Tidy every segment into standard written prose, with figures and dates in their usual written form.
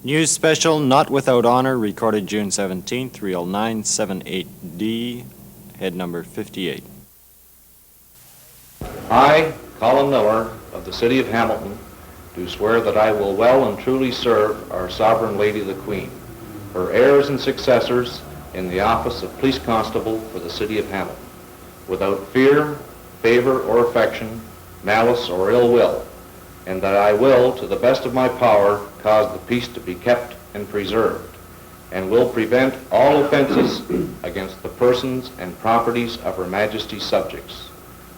News special, Not Without Honor, recorded June 17th, 30978D, head number 58. I, Colin Miller, of the City of Hamilton, do swear that I will well and truly serve our Sovereign Lady the Queen, her heirs and successors in the office of Police Constable for the City of Hamilton, without fear, favor, or affection, malice, or ill will, and that I will, to the best of my power, cause the peace to be kept and preserved, and will prevent all offenses against the persons and properties of Her Majesty's subjects,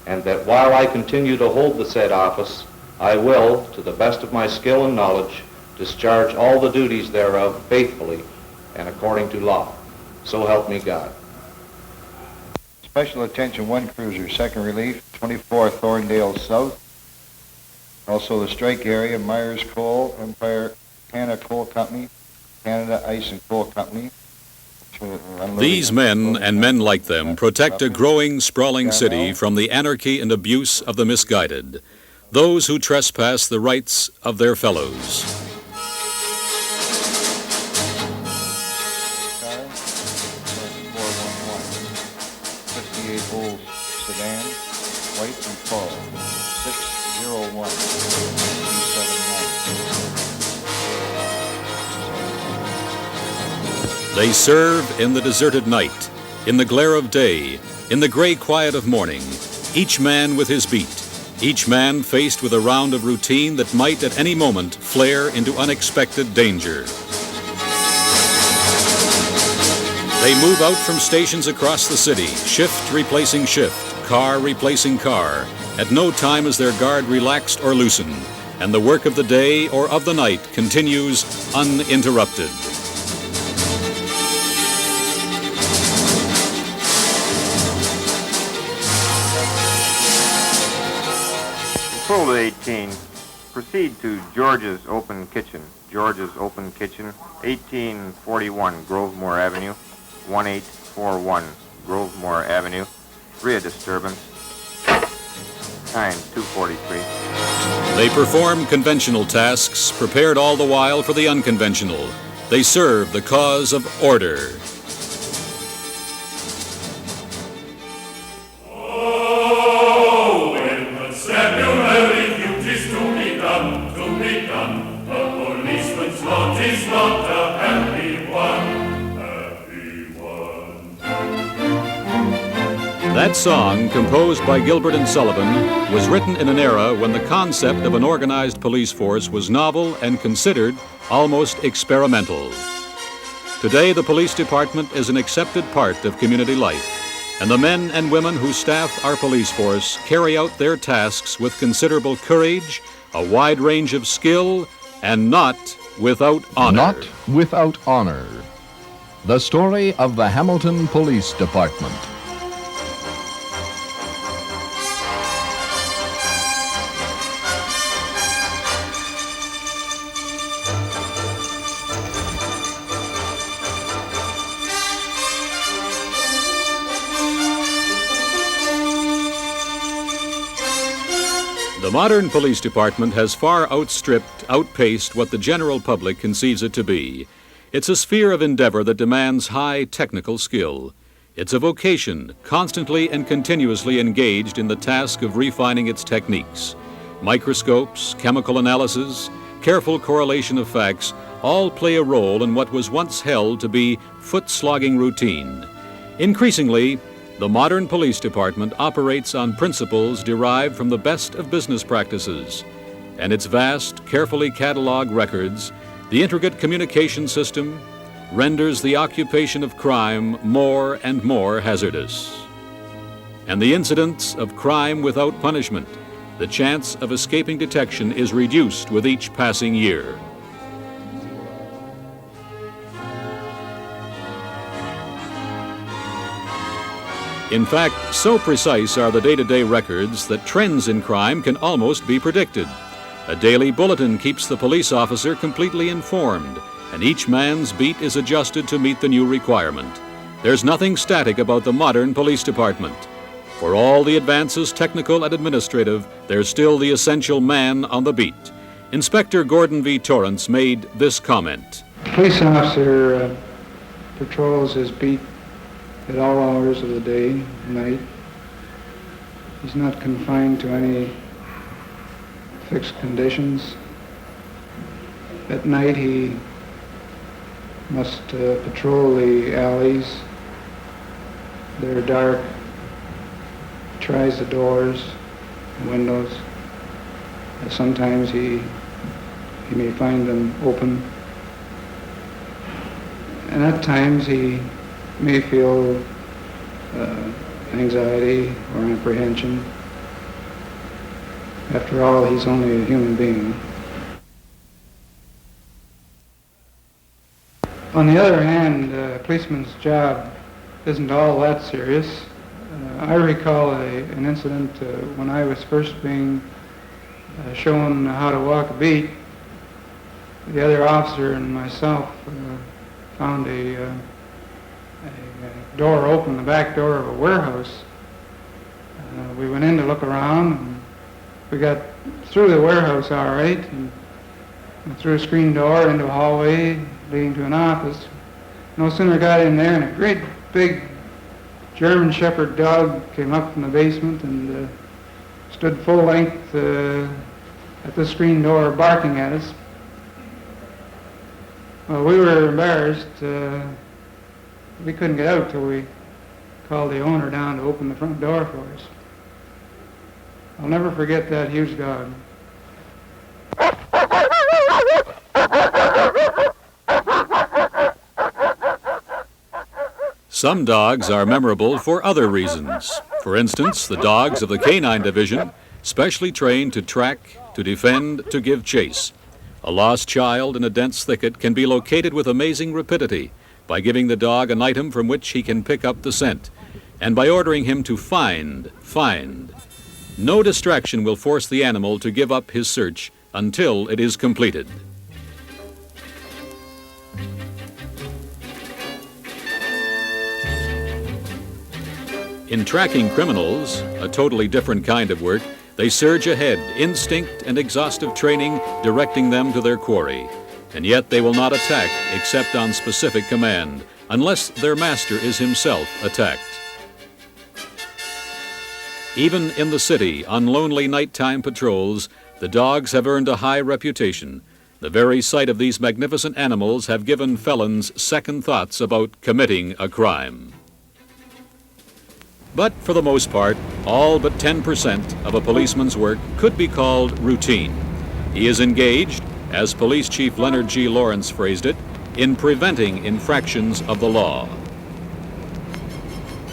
and that while I continue to hold the said office, I will, to the best of my skill and knowledge, discharge all the duties thereof faithfully and according to law. So help me God. Special attention, 1 cruiser, 2nd Relief, 24 Thorndale South. Also the strike area, Myers Coal, Empire Canada Coal Company, Canada Ice and Coal Company. These men and men like them protect a growing, sprawling city from the anarchy and abuse of the misguided, those who trespass the rights of their fellows. 58 Bulls sedan, white and tall, 601 379. They serve in the deserted night, in the glare of day, in the gray quiet of morning, each man with his beat, each man faced with a round of routine that might at any moment flare into unexpected danger. They move out from stations across the city, shift replacing shift, car replacing car. At no time is their guard relaxed or loosened, and the work of the day or of the night continues uninterrupted. Patrol 18, proceed to George's Open Kitchen. George's Open Kitchen, 1841 Grovemore Avenue, 1841 Grovemore Avenue. 3 a disturbance. Time 2:43. They perform conventional tasks, prepared all the while for the unconventional. They serve the cause of order. That song, composed by Gilbert and Sullivan, was written in an era when the concept of an organized police force was novel and considered almost experimental. Today, the police department is an accepted part of community life, and the men and women who staff our police force carry out their tasks with considerable courage, a wide range of skill, and not without honor. Not without honor. The story of the Hamilton Police Department. The modern police department has far outpaced what the general public conceives it to be. It's a sphere of endeavor that demands high technical skill. It's a vocation, constantly and continuously engaged in the task of refining its techniques. Microscopes, chemical analysis, careful correlation of facts all play a role in what was once held to be foot-slogging routine. Increasingly, the modern police department operates on principles derived from the best of business practices, and its vast, carefully cataloged records, the intricate communication system, renders the occupation of crime more and more hazardous. And the incidence of crime without punishment, the chance of escaping detection is reduced with each passing year. In fact, so precise are the day-to-day records that trends in crime can almost be predicted. A daily bulletin keeps the police officer completely informed, and each man's beat is adjusted to meet the new requirement. There's nothing static about the modern police department. For all the advances, technical and administrative, there's still the essential man on the beat. Inspector Gordon V. Torrance made this comment. Police officer patrols his beat at all hours of the day and night. He's not confined to any fixed conditions. At night he must patrol the alleys. They're dark. He tries the doors, the windows. Sometimes he may find them open. And at times he may feel anxiety or apprehension. After all, he's only a human being. On the other hand, a policeman's job isn't all that serious. I recall an incident when I was first being shown how to walk a beat. The other officer and myself found a door open, the back door of a warehouse. We went in to look around, and we got through the warehouse all right, and through a screen door into a hallway leading to an office. No sooner got in there, and a great big German Shepherd dog came up from the basement and stood full length at the screen door barking at us. Well, we were embarrassed. We couldn't get out till we called the owner down to open the front door for us. I'll never forget that huge dog. Some dogs are memorable for other reasons. For instance, the dogs of the Canine Division, specially trained to track, to defend, to give chase. A lost child in a dense thicket can be located with amazing rapidity by giving the dog an item from which he can pick up the scent, and by ordering him to find. No distraction will force the animal to give up his search until it is completed. In tracking criminals, a totally different kind of work, they surge ahead, instinct and exhaustive training directing them to their quarry. And yet they will not attack except on specific command, unless their master is himself attacked. Even in the city, on lonely nighttime patrols, the dogs have earned a high reputation. The very sight of these magnificent animals have given felons second thoughts about committing a crime. But for the most part, all but 10% of a policeman's work could be called routine. He is engaged, as Police Chief Leonard G. Lawrence phrased it, in preventing infractions of the law.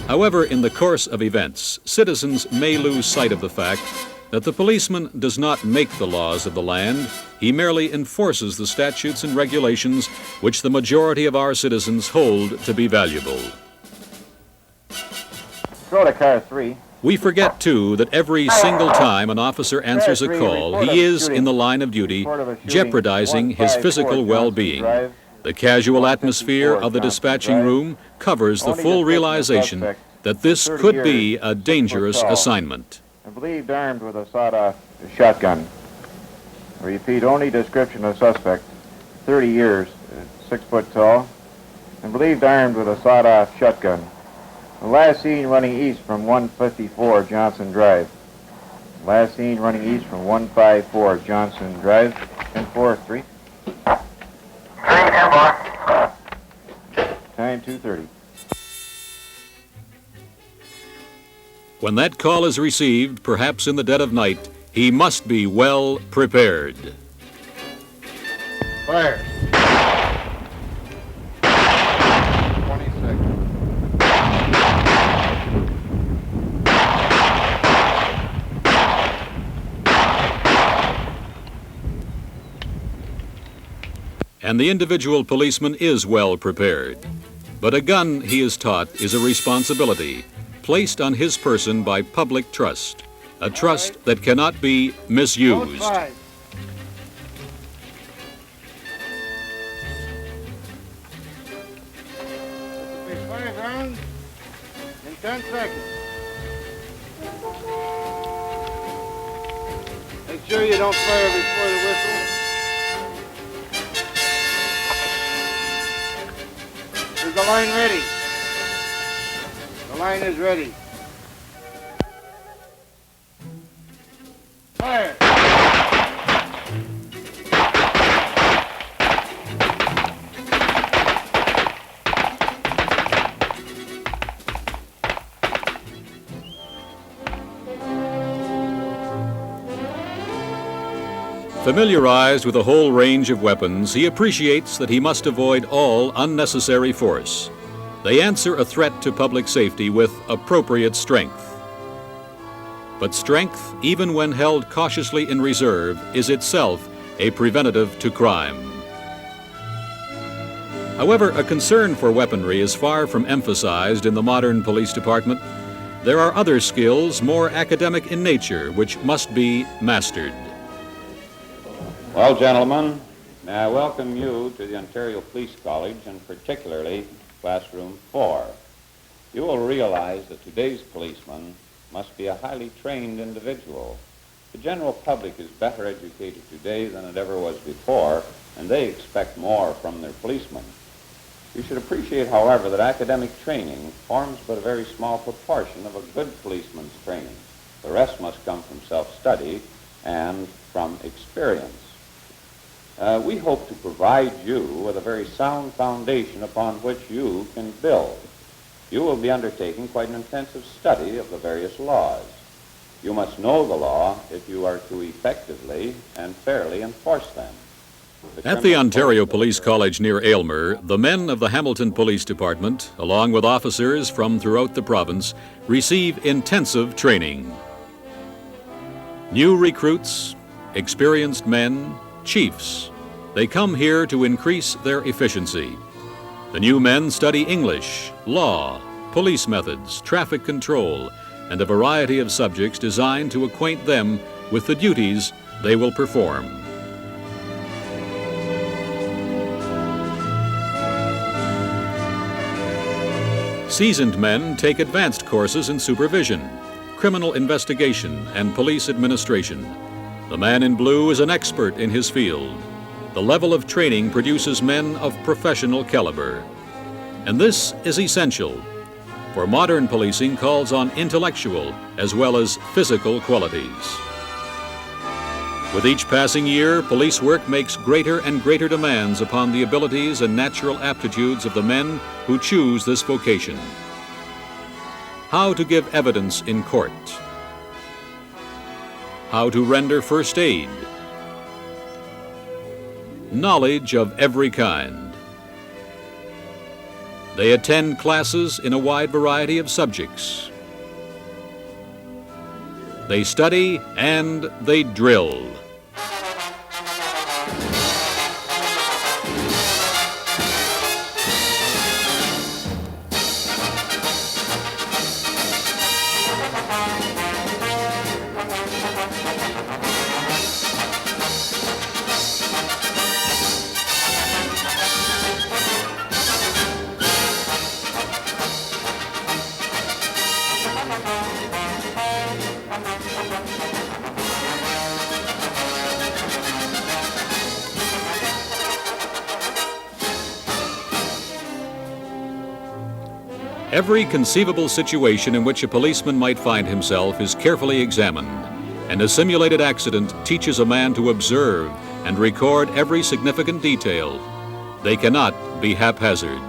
However, in the course of events, citizens may lose sight of the fact that the policeman does not make the laws of the land. He merely enforces the statutes and regulations which the majority of our citizens hold to be valuable. Go to car 3. We forget, too, that every single time an officer answers a call, he is, in the line of duty, jeopardizing his physical well-being. The casual atmosphere of the dispatching room covers the full realization that this could be a dangerous assignment. And believed armed with a sawed-off shotgun. I repeat, only description of suspect, 30 years, 6 foot tall, and believed armed with a sawed-off shotgun. The last seen running east from 154 Johnson Drive. Last seen running east from 154 Johnson Drive. 10-4-3. 3-10-4. Time 2:30. When that call is received, perhaps in the dead of night, he must be well prepared. Fire. 20 seconds. And the individual policeman is well prepared. But a gun, he is taught, is a responsibility placed on his person by public trust, a trust that cannot be misused. Five rounds in 10 seconds. Make sure you don't fire before the whistle. Is the line ready? The line is ready. Fire! Familiarized with a whole range of weapons, he appreciates that he must avoid all unnecessary force. They answer a threat to public safety with appropriate strength. But strength, even when held cautiously in reserve, is itself a preventative to crime. However, a concern for weaponry is far from emphasized in the modern police department. There are other skills more academic in nature which must be mastered. Well, gentlemen, may I welcome you to the Ontario Police College, and particularly Classroom 4. You will realize that today's policeman must be a highly trained individual. The general public is better educated today than it ever was before, and they expect more from their policemen. You should appreciate, however, that academic training forms but a very small proportion of a good policeman's training. The rest must come from self-study and from experience. We hope to provide you with a very sound foundation upon which you can build. You will be undertaking quite an intensive study of the various laws. You must know the law if you are to effectively and fairly enforce them. At the Ontario Police College near Aylmer, the men of the Hamilton Police Department, along with officers from throughout the province, receive intensive training. New recruits, experienced men, chiefs. They come here to increase their efficiency. The new men study English, law, police methods, traffic control, and a variety of subjects designed to acquaint them with the duties they will perform. Seasoned men take advanced courses in supervision, criminal investigation, and police administration. The man in blue is an expert in his field. The level of training produces men of professional caliber. And this is essential, for modern policing calls on intellectual as well as physical qualities. With each passing year, police work makes greater and greater demands upon the abilities and natural aptitudes of the men who choose this vocation. How to give evidence in court. How to render first aid. Knowledge of every kind. They attend classes in a wide variety of subjects. They study and they drill. Every conceivable situation in which a policeman might find himself is carefully examined, and a simulated accident teaches a man to observe and record every significant detail. They cannot be haphazard.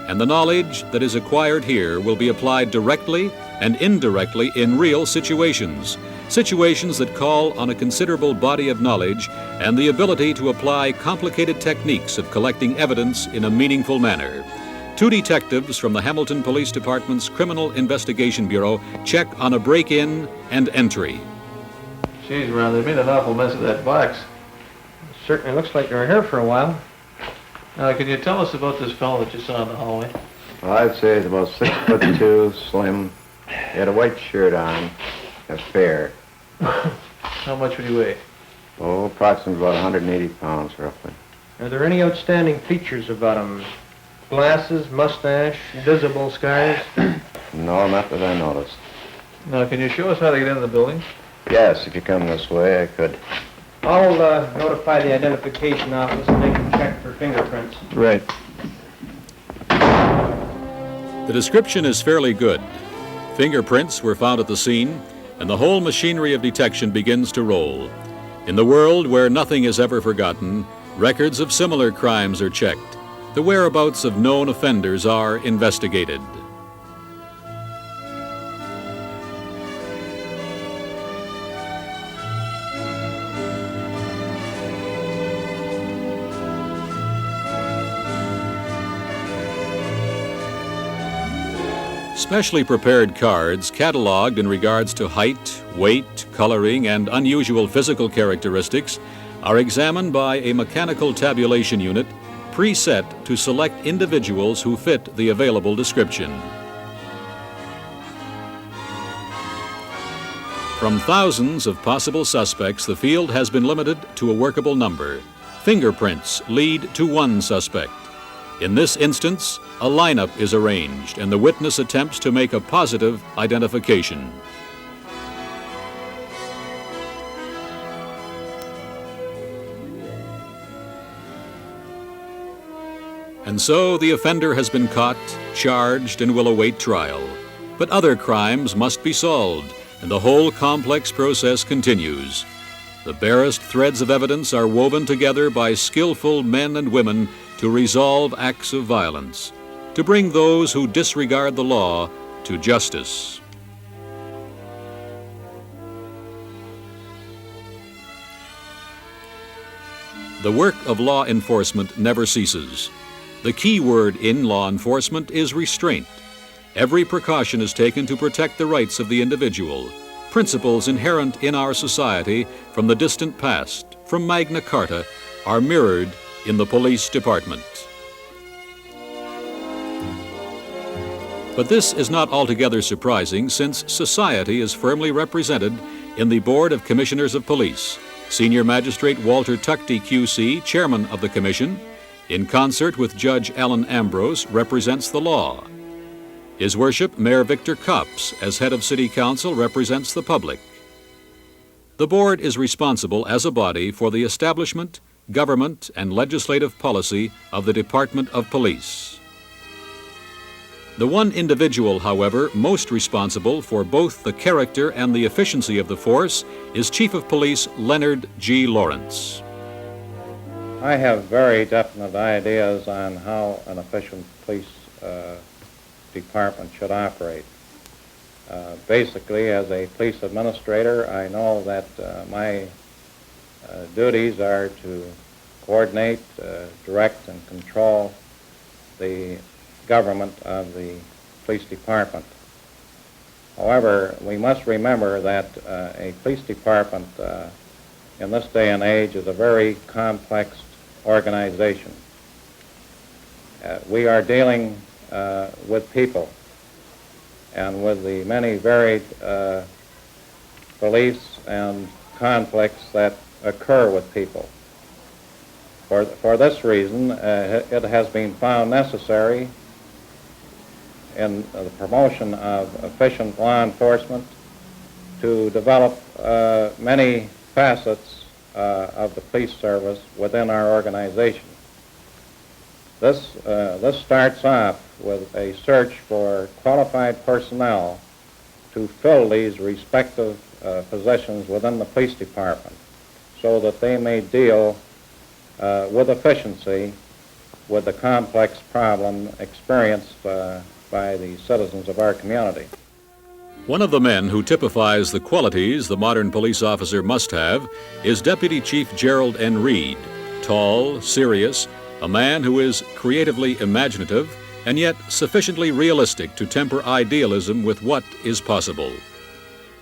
And the knowledge that is acquired here will be applied directly and indirectly in real situations, situations that call on a considerable body of knowledge and the ability to apply complicated techniques of collecting evidence in a meaningful manner. Two detectives from the Hamilton Police Department's Criminal Investigation Bureau check on a break-in and entry. Geez, Ron, they made an awful mess of that box. It certainly looks like they were here for a while. Now, can you tell us about this fellow that you saw in the hallway? Well, I'd say he's about 6'2", slim. He had a white shirt on, a fair. How much would he weigh? Oh, approximately about 180 pounds, roughly. Are there any outstanding features about him? Glasses, mustache, visible scars? No, not that I noticed. Now, can you show us how to get into the building? Yes, if you come this way, I could. I'll notify the identification office and they can check for fingerprints. Right. The description is fairly good. Fingerprints were found at the scene, and the whole machinery of detection begins to roll. In the world where nothing is ever forgotten, records of similar crimes are checked. The whereabouts of known offenders are investigated. Specially prepared cards, cataloged in regards to height, weight, coloring, and unusual physical characteristics, are examined by a mechanical tabulation unit preset to select individuals who fit the available description. From thousands of possible suspects, the field has been limited to a workable number. Fingerprints lead to one suspect. In this instance, a lineup is arranged, and the witness attempts to make a positive identification. And so the offender has been caught, charged, and will await trial. But other crimes must be solved, and the whole complex process continues. The barest threads of evidence are woven together by skillful men and women to resolve acts of violence, to bring those who disregard the law to justice. The work of law enforcement never ceases. The key word in law enforcement is restraint. Every precaution is taken to protect the rights of the individual. Principles inherent in our society from the distant past, from Magna Carta, are mirrored in the police department. But this is not altogether surprising, since society is firmly represented in the Board of Commissioners of Police. Senior Magistrate Walter Tuckty, QC, chairman of the commission, in concert with Judge Alan Ambrose, represents the law. His Worship, Mayor Victor Copps, as head of City Council, represents the public. The board is responsible as a body for the establishment, government, and legislative policy of the Department of Police. The one individual, however, most responsible for both the character and the efficiency of the force is Chief of Police Leonard G. Lawrence. I have very definite ideas on how an efficient police department should operate. Basically, as a police administrator, I know that my duties are to coordinate, direct, and control the government of the police department. However, we must remember that a police department in this day and age is a very complex organization. We are dealing with people, and with the many varied beliefs and conflicts that occur with people. For this reason, it has been found necessary in the promotion of efficient law enforcement to develop many facets of the police service within our organization. This starts off with a search for qualified personnel to fill these respective positions within the police department so that they may deal with efficiency with the complex problem experienced by the citizens of our community. One of the men who typifies the qualities the modern police officer must have is Deputy Chief Gerald N. Reed, tall, serious, a man who is creatively imaginative and yet sufficiently realistic to temper idealism with what is possible.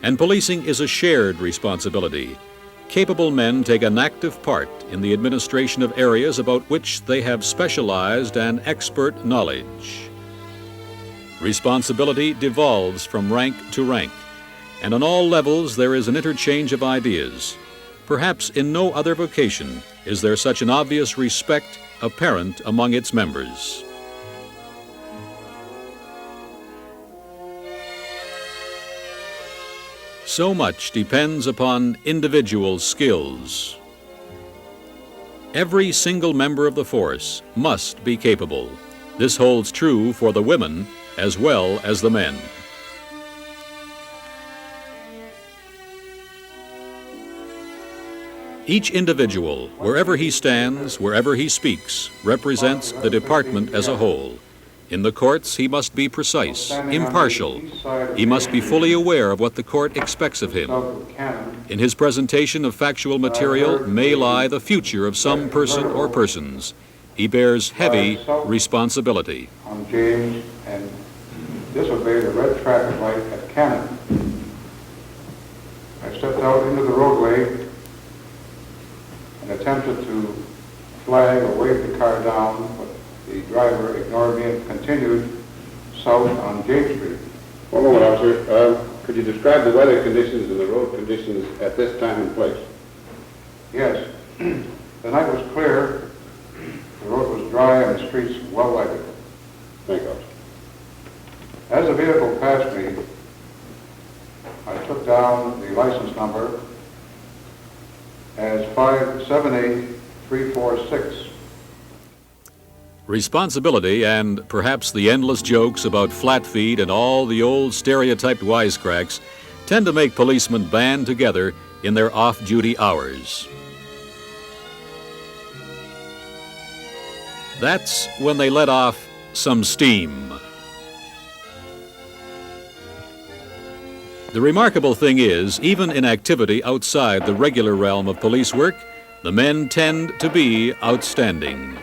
And policing is a shared responsibility. Capable men take an active part in the administration of areas about which they have specialized and expert knowledge. Responsibility devolves from rank to rank, and on all levels there is an interchange of ideas. Perhaps in no other vocation is there such an obvious respect apparent among its members. so much depends upon individual skills. Every single member of the force must be capable. This holds true for the women as well as the men. Each individual, wherever he stands, wherever he speaks, represents the department as a whole. In the courts, he must be precise, impartial. He must be fully aware of what the court expects of him. In his presentation of factual material may lie the future of some person or persons. He bears heavy responsibility. On James and disobeyed a red traffic light at Cannon. I stepped out into the roadway and attempted to flag or wave the car down, but the driver ignored me and continued south on James Street. One moment, officer. Could you describe the weather conditions and the road conditions at this time and place? Yes. The night was clear, the road was dry, and the streets well lighted. Thank you, officer. As the vehicle passed me, I took down the license number as 578346. Responsibility and perhaps the endless jokes about flat feet and all the old stereotyped wisecracks tend to make policemen band together in their off-duty hours. That's when they let off some steam. The remarkable thing is, even in activity outside the regular realm of police work, the men tend to be outstanding.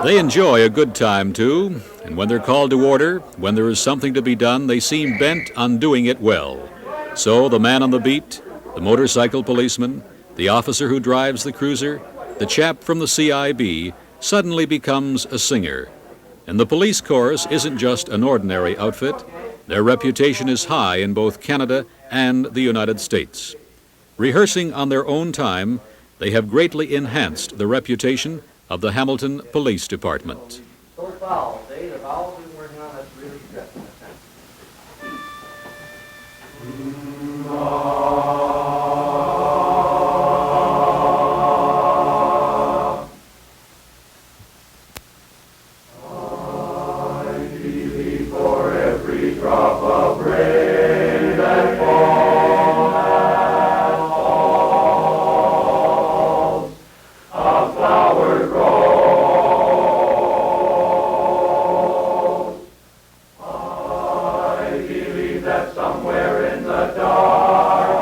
They enjoy a good time, too, and when they're called to order, when there is something to be done, they seem bent on doing it well. So the man on the beat, the motorcycle policeman, the officer who drives the cruiser, the chap from the CIB suddenly becomes a singer. And the police chorus isn't just an ordinary outfit. Their reputation is high in both Canada and the United States. Rehearsing on their own time, they have greatly enhanced the reputation of the Hamilton Police Department. Those vowels, the vowels we've been working on, that's really good. Somewhere in the dark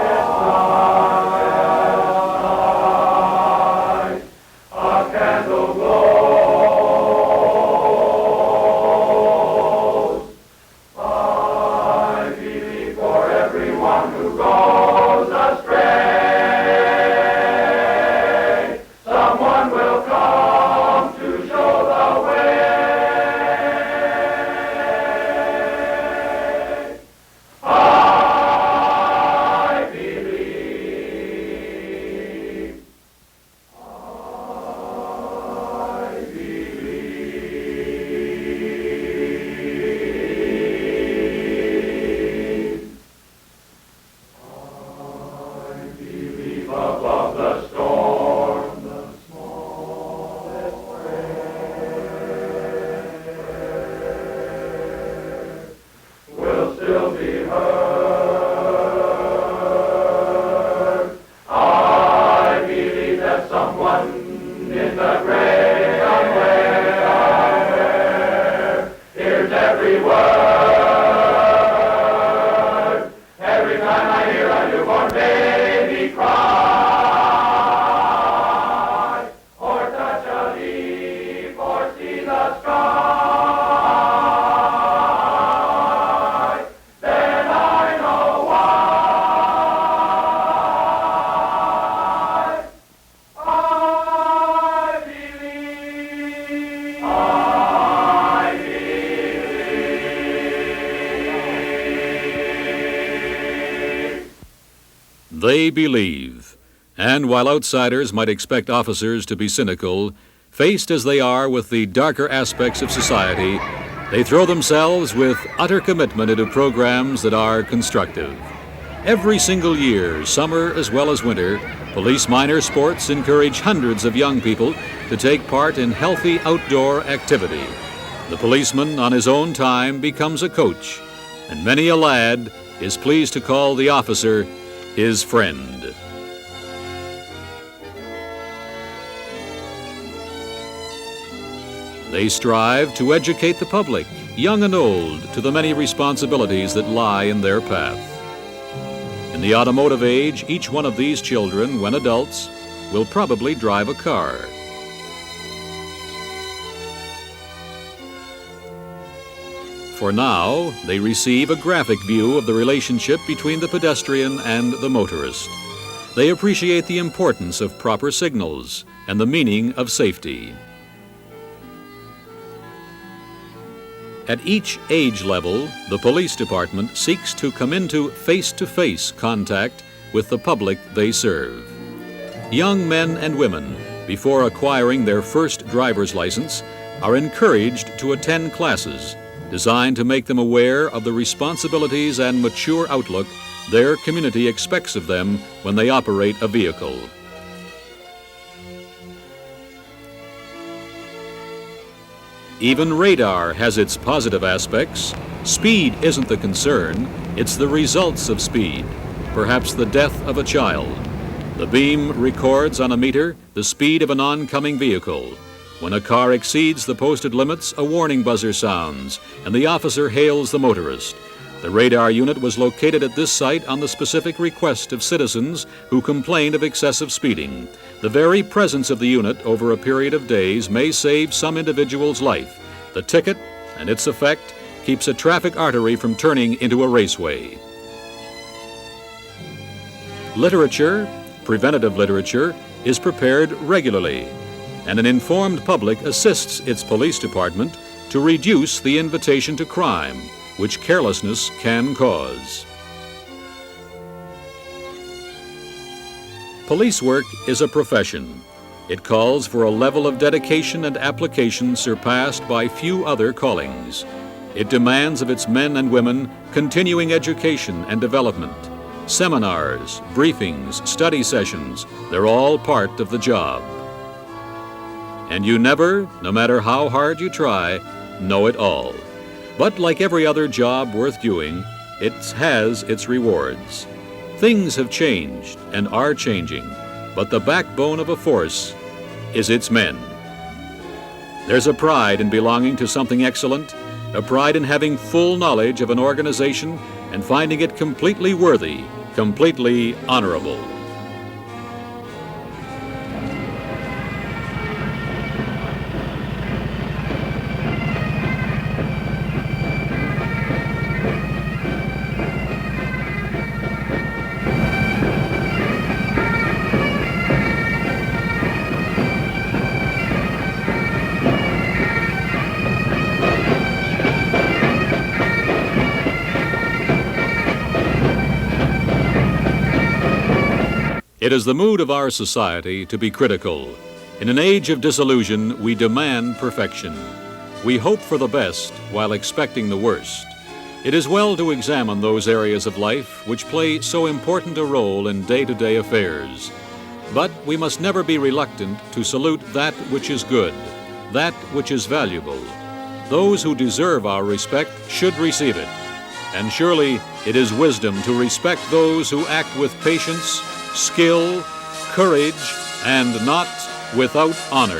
They believe. And while outsiders might expect officers to be cynical, faced as they are with the darker aspects of society, they throw themselves with utter commitment into programs that are constructive. Every single year, summer as well as winter, Police Minor Sports encourage hundreds of young people to take part in healthy outdoor activity. The policeman, on his own time, becomes a coach, and many a lad is pleased to call the officer his friend. They strive to educate the public, young and old, to the many responsibilities that lie in their path. In the automotive age, each one of these children, when adults, will probably drive a car. For now, they receive a graphic view of the relationship between the pedestrian and the motorist. They appreciate the importance of proper signals and the meaning of safety. At each age level, the police department seeks to come into face-to-face contact with the public they serve. Young men and women, before acquiring their first driver's license, are encouraged to attend classes designed to make them aware of the responsibilities and mature outlook their community expects of them when they operate a vehicle. Even radar has its positive aspects. Speed isn't the concern, it's the results of speed, perhaps the death of a child. The beam records on a meter the speed of an oncoming vehicle. When a car exceeds the posted limits, a warning buzzer sounds, and the officer hails the motorist. The radar unit was located at this site on the specific request of citizens who complained of excessive speeding. The very presence of the unit over a period of days may save some individual's life. The ticket and its effect keeps a traffic artery from turning into a raceway. Literature, preventative literature, is prepared regularly, and an informed public assists its police department to reduce the invitation to crime, which carelessness can cause. Police work is a profession. It calls for a level of dedication and application surpassed by few other callings. It demands of its men and women continuing education and development. Seminars, briefings, study sessions, they're all part of the job. And you never, no matter how hard you try, know it all. But like every other job worth doing, it has its rewards. Things have changed and are changing, but the backbone of a force is its men. There's a pride in belonging to something excellent, a pride in having full knowledge of an organization and finding it completely worthy, completely honorable. It is the mood of our society to be critical. In an age of disillusion, we demand perfection. We hope for the best while expecting the worst. It is well to examine those areas of life which play so important a role in day-to-day affairs. But we must never be reluctant to salute that which is good, that which is valuable. Those who deserve our respect should receive it. And surely it is wisdom to respect those who act with patience, skill, courage, and not without honor.